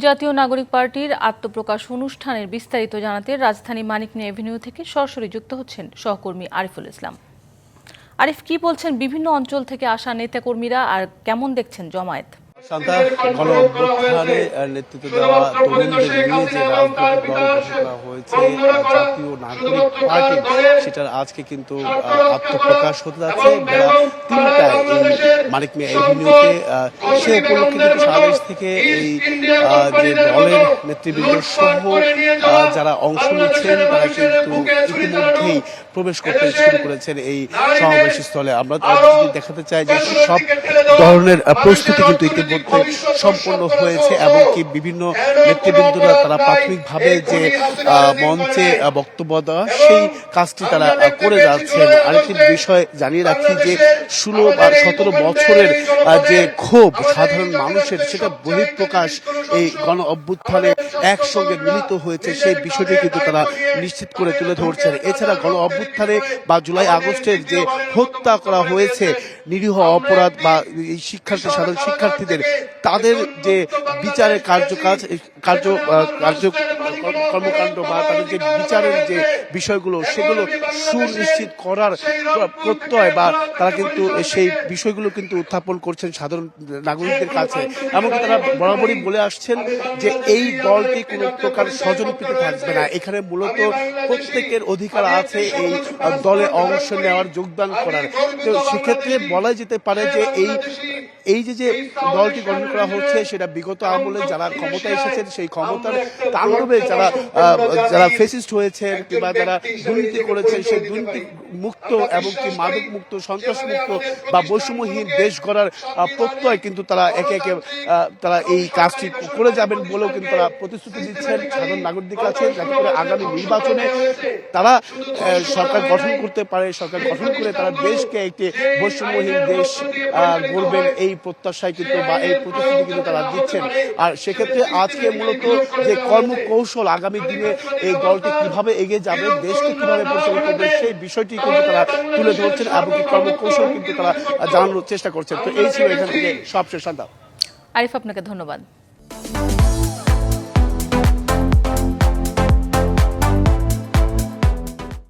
জাতীয় নাগরিক পার্টির আত্মপ্রকাশ অনুষ্ঠানের বিস্তারিত জানাতে রাজধানী মানিক মিয়া এভিনিউ থেকে সরাসরি যুক্ত হচ্ছেন সহকর্মী আরিফুল ইসলাম। আরিফ, কি বলছেন বিভিন্ন অঞ্চল থেকে আসা নেতাকর্মীরা, আর কেমন দেখছেন জমায়েত? শান্তা, গণঅভ্যুত্থানে নেতৃত্ব দেওয়া তরুণদের নিয়ে যে রাজনৈতিক দল গঠন করা হয়েছে জাতীয় নাগরিক পার্টি, সেটার আজকে কিন্তু আত্মপ্রকাশ হতে যাচ্ছে বেলা ৩টায় এই মানিক মিয়া এভিনিউতে। সে উপলক্ষে কিন্তু সারা দেশ থেকে এই যে দলের নেতৃবৃন্দ সহ যারা অংশ নিচ্ছেন তারা কিন্তু ইতিমধ্যেই প্রবেশ করতে শুরু করেছেন এই সমাবেশ স্থলে। আমরা দেখাতে চাই যে সব ধরনের প্রস্তুতি কিন্তু ইতিমধ্যে সম্পন্ন হয়েছে এবং কি বিভিন্ন নেতৃবৃন্দরা তারা প্রাথমিকভাবে যে মঞ্চে বক্তব্য দেওয়া সেই কাজটি তারা করে যাচ্ছেন। আরেকটি বিষয় জানিয়ে রাখি যে ১৬ বা ১৭ বছরের যে ক্ষোভ সাধারণ মানুষের, সেটা বহিঃপ্রকাশ এই গণ অভ্যুত্থানে একসঙ্গে মিলিত হয়েছে সেই বিষয়টি কিন্তু তারা নিশ্চিত করে তুলে ধরছেন। এছাড়া গণ অভ্যুত্থানে বা জুলাই আগস্টের যে হত্যা করা হয়েছে নিরীহ অপরাধ বা এই সাধারণ শিক্ষার্থীদের, তাদের যে বিচারের কর্মকাণ্ড বা তাদের যে বিচারের যে বিষয়গুলো সেগুলো সুনিশ্চিত করার প্রত্যয় বা তারা কিন্তু সেই বিষয়গুলো কিন্তু উত্থাপন করছেন সাধারণ নাগরিকদের কাছে। এমনকি তারা বরাবরই বলে আসছেন যে এই দলটি কোনো প্রকার স্বজনপ্রীতি থাকবে না, এখানে মূলত প্রত্যেকের অধিকার আছে এই দলে অংশ নেওয়ার, যোগদান করার। তো সেক্ষেত্রে বলা যেতে পারে যে এই যে দলটি গঠন করা হচ্ছে সেটা বিগত আমলে যারা ক্ষমতায় এসেছেন সেই ক্ষমতার তাণ্ডবে যারা ফেসিস্ট হয়েছেন কিংবা যারা দুর্নীতি করেছেন সেই দুর্নীতি মুক্ত এবং কি মাদক মুক্ত, সন্ত্রাস মুক্ত বা বৈষম্যহীন দেশ গড়ার প্রত্যয় কিন্তু তারা একে একে তারা এই কাজটি করে যাবেন বলেও কিন্তু তারা প্রতিশ্রুতি দিচ্ছেন সাধারণ নাগরিকদের কাছে, যাতে করে আগামী নির্বাচনে তারা সরকার গঠন করতে পারে, সরকার গঠন করে তারা দেশকে একটি বৈষম্যহীন দেশ গড়বেন এই প্রত্যাশায় কিন্তু বা এই প্রতিশ্রুতি কিন্তু তারা দিচ্ছেন। আর সেক্ষেত্রে আজকে মূলত যে কর্মকৌশল আগামী দিনে এই দলটি কিভাবে এগিয়ে যাবে, দেশকে কিভাবে পরিচালিত করবে সেই বিষয়টি কিন্তু তারা তুলে ধরছেন এবং কি কর্মকৌশল কিন্তু তারা জানানোর চেষ্টা করছেন। তো এই ছিল এখান থেকে সবশেষ। আরিফ, আপনাকে ধন্যবাদ।